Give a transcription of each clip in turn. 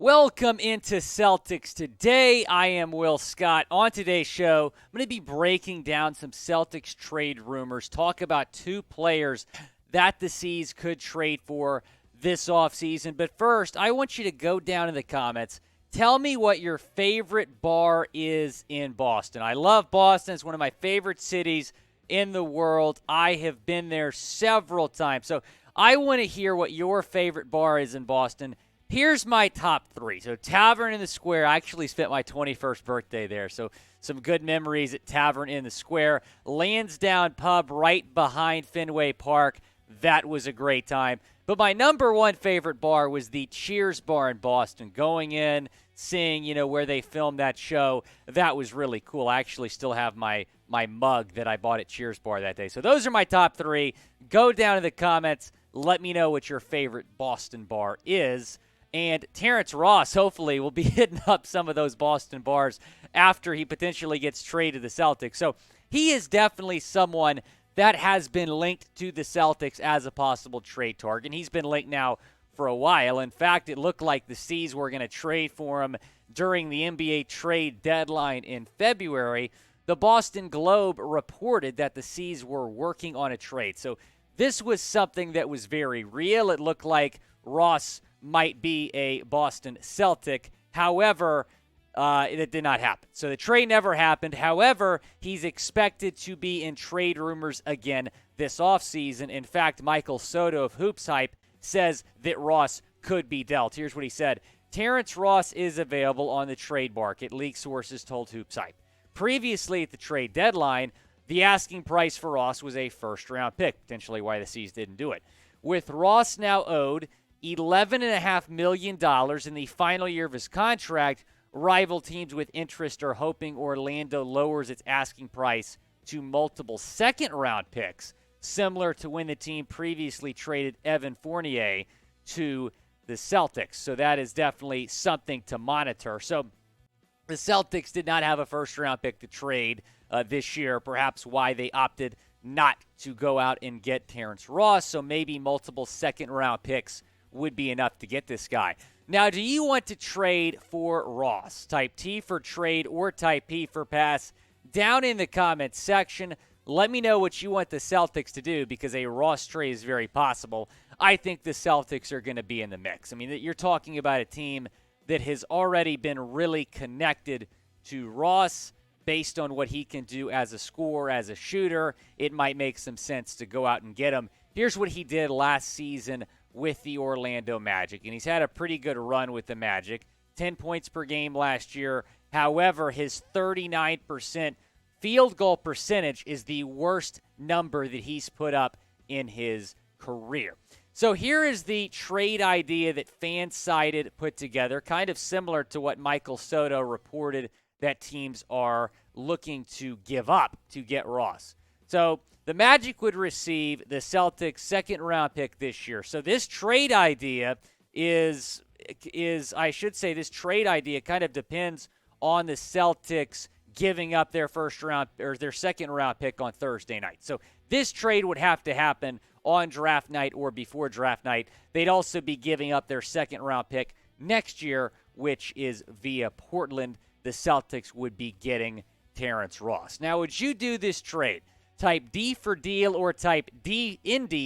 Welcome into Celtics Today. I am Will Scott. On today's show, I'm going to be breaking down some Celtics trade rumors, talk about two players that the C's could trade for this offseason. But first, I want you to go down in the comments. Tell me what your favorite bar is in Boston. I love Boston. It's one of my favorite cities in the world. I have been there several times. So I want to hear what your favorite bar is in Boston. Here's my top three. So Tavern in the Square. I actually spent my 21st birthday there, so some good memories at Tavern in the Square. Lansdowne Pub right behind Fenway Park. That was a great time. But my number one favorite bar was the Cheers Bar in Boston. Going in, seeing, where they filmed that show, that was really cool. I actually still have my mug that I bought at Cheers Bar that day. So those are my top three. Go down in the comments. Let me know what your favorite Boston bar is. And Terrance Ross, hopefully, will be hitting up some of those Boston bars after he potentially gets traded to the Celtics. So he is definitely someone that has been linked to the Celtics as a possible trade target. And he's been linked now for a while. In fact, it looked like the C's were going to trade for him during the NBA trade deadline in February. The Boston Globe reported that the C's were working on a trade. So this was something that was very real. It looked like Ross might be a Boston Celtic. However, it did not happen. So the trade never happened. However, he's expected to be in trade rumors again this offseason. In fact, Michael Soto of HoopsHype says that Ross could be dealt. Here's what he said. Terrance Ross is available on the trade market, league sources told HoopsHype. Previously at the trade deadline, the asking price for Ross was a first-round pick, potentially why the C's didn't do it. With Ross now owed $11.5 million in the final year of his contract, rival teams with interest are hoping Orlando lowers its asking price to multiple second-round picks, similar to when the team previously traded Evan Fournier to the Celtics. So that is definitely something to monitor. So the Celtics did not have a first-round pick to trade this year, perhaps why they opted not to go out and get Terrance Ross. So maybe multiple second-round picks would be enough to get this guy. Now, do you want to trade for Ross? Type T for trade or type P for pass down in the comments section. Let me know what you want the Celtics to do because a Ross trade is very possible. I think the Celtics are going to be in the mix. I mean, you're talking about a team that has already been really connected to Ross based on what he can do as a scorer, as a shooter. It might make some sense to go out and get him. Here's what he did last season with the Orlando Magic, and he's had a pretty good run with the Magic, 10 points per game last year. However, his 39% field goal percentage is the worst number that he's put up in his career. So here is the trade idea that FanSided put together, kind of similar to what Michael Soto reported that teams are looking to give up to get Ross. So the Magic would receive the Celtics' second-round pick this year. So this trade idea this trade idea kind of depends on the Celtics giving up their first-round or their second-round pick on Thursday night. So this trade would have to happen on draft night or before draft night. They'd also be giving up their second-round pick next year, which is via Portland. The Celtics would be getting Terrance Ross. Now, would you do this trade? Type D for deal or type D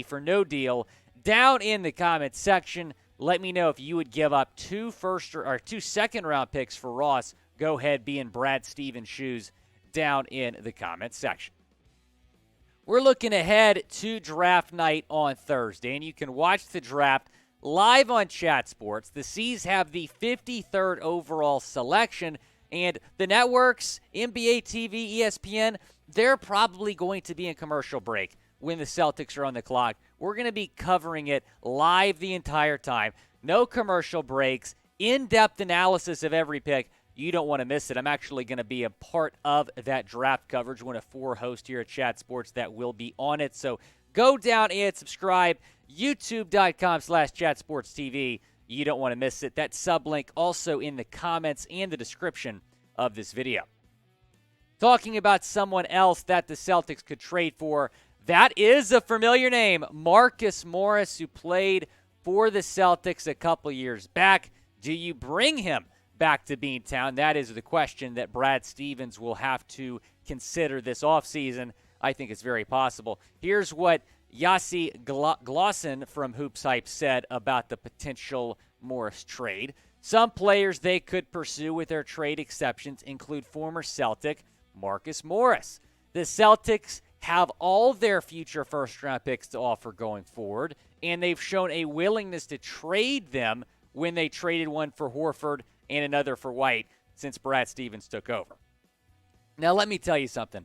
for no deal down in the comments section. Let me know if you would give up two second-round picks for Ross. Go ahead, be in Brad Stevens' shoes down in the comments section. We're looking ahead to draft night on Thursday, and you can watch the draft live on Chat Sports. The C's have the 53rd overall selection, and the networks, NBA TV, ESPN, they're probably going to be in commercial break when the Celtics are on the clock. We're going to be covering it live the entire time. No commercial breaks, in-depth analysis of every pick. You don't want to miss it. I'm actually going to be a part of that draft coverage, one of four hosts here at Chat Sports that will be on it. So go down and subscribe, youtube.com/chatsportstv. You don't want to miss it. That sublink also in the comments and the description of this video. Talking about someone else that the Celtics could trade for, that is a familiar name, Marcus Morris, who played for the Celtics a couple years back. Do you bring him back to Beantown? That is the question that Brad Stevens will have to consider this offseason. I think it's very possible. Here's what Yassi Glosson from HoopsHype said about the potential Morris trade. Some players they could pursue with their trade exceptions include former Celtic Marcus Morris. The Celtics have all their future first-round picks to offer going forward, and they've shown a willingness to trade them when they traded one for Horford and another for White since Brad Stevens took over. Now, let me tell you something.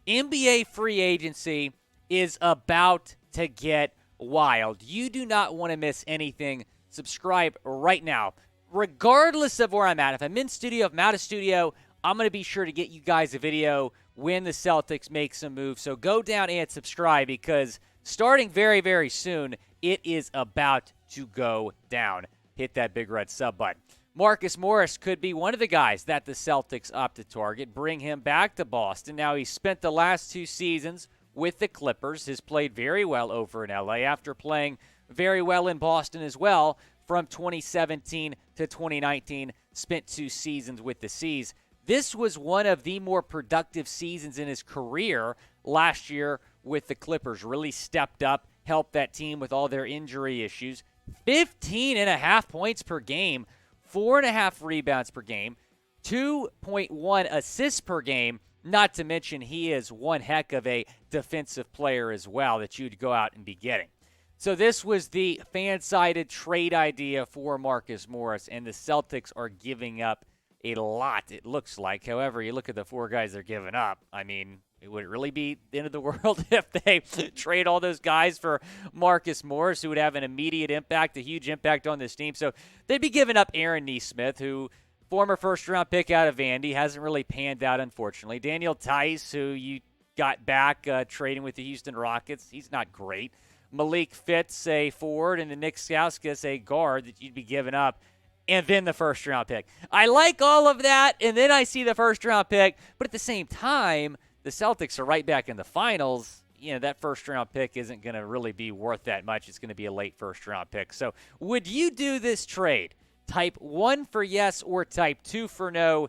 NBA free agency is about to get wild. You do not want to miss anything. Subscribe right now. Regardless of where I'm at, if I'm in studio, if I'm out of studio, I'm going to be sure to get you guys a video when the Celtics make some moves. So go down and subscribe because starting very, very soon, it is about to go down. Hit that big red sub button. Marcus Morris could be one of the guys that the Celtics opt to target, bring him back to Boston. Now, he spent the last 2 seasons with the Clippers, has played very well over in LA after playing very well in Boston as well from 2017 to 2019, spent 2 seasons with the C's. This was one of the more productive seasons in his career last year with the Clippers. Really stepped up, helped that team with all their injury issues. 15.5 points per game, 4.5 rebounds per game, 2.1 assists per game, not to mention he is one heck of a defensive player as well that you'd go out and be getting. So this was the fan-sided trade idea for Marcus Morris, and the Celtics are giving up a lot, it looks like. However, you look at the 4 guys they're giving up. I mean, would it really be the end of the world if they trade all those guys for Marcus Morris, who would have an immediate impact, a huge impact on this team? So they'd be giving up Aaron Nesmith, who former first-round pick out of Vandy, hasn't really panned out, unfortunately. Daniel Tice, who you got back trading with the Houston Rockets, he's not great. Malik Fitz, a forward, and the Nick Stauskas, a guard that you'd be giving up, and then the first-round pick. I like all of that, and then I see the first-round pick, but at the same time, the Celtics are right back in the finals. You know, that first-round pick isn't going to really be worth that much. It's going to be a late first-round pick. So would you do this trade? Type 1 for yes or type 2 for no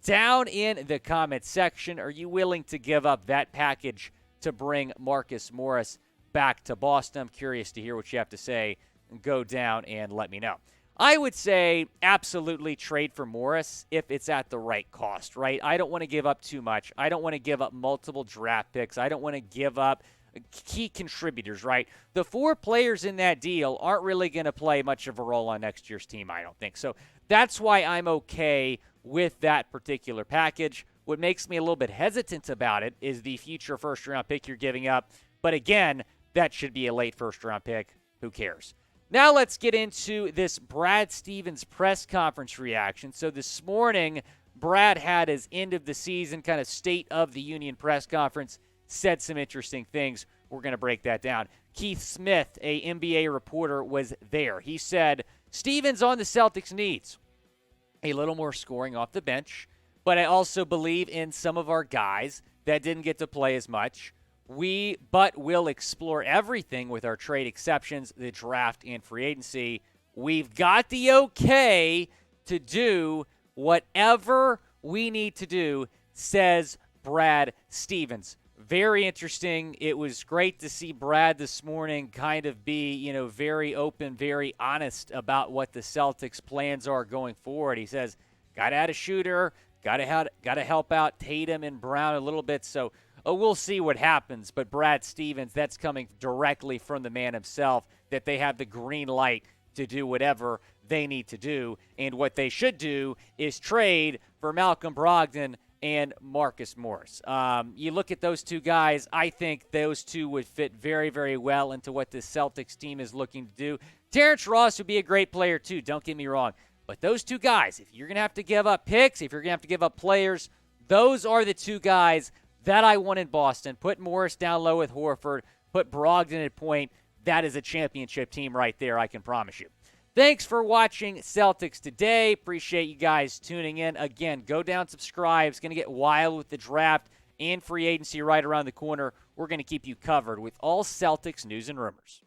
down in the comment section. Are you willing to give up that package to bring Marcus Morris back to Boston? I'm curious to hear what you have to say. Go down and let me know. I would say absolutely trade for Morris if it's at the right cost, right? I don't want to give up too much. I don't want to give up multiple draft picks. I don't want to give up key contributors, right? The 4 players in that deal aren't really going to play much of a role on next year's team, I don't think. So that's why I'm okay with that particular package. What makes me a little bit hesitant about it is the future first-round pick you're giving up. But again, that should be a late first-round pick. Who cares? Now let's get into this Brad Stevens press conference reaction. So this morning, Brad had his end of the season kind of state of the union press conference, said some interesting things. We're going to break that down. Keith Smith, a NBA reporter, was there. He said, Stevens on the Celtics needs a little more scoring off the bench, but I also believe in some of our guys that didn't get to play as much. But we'll explore everything with our trade exceptions, the draft, and free agency. We've got the okay to do whatever we need to do, says Brad Stevens. Very interesting. It was great to see Brad this morning kind of be, very open, very honest about what the Celtics' plans are going forward. He says, got to add a shooter, got to help out Tatum and Brown a little bit. So we'll see what happens. But Brad Stevens, that's coming directly from the man himself, that they have the green light to do whatever they need to do. And what they should do is trade for Malcolm Brogdon and Marcus Morris. You look at those 2 guys, I think those 2 would fit very, very well into what the Celtics team is looking to do. Terrance Ross would be a great player too, don't get me wrong. But those 2 guys, if you're going to have to give up picks, if you're going to have to give up players, those are the 2 guys that I want in Boston. Put Morris down low with Horford, put Brogdon at point. That is a championship team right there, I can promise you. Thanks for watching Celtics Today. Appreciate you guys tuning in. Again, go down, subscribe. It's going to get wild with the draft and free agency right around the corner. We're going to keep you covered with all Celtics news and rumors.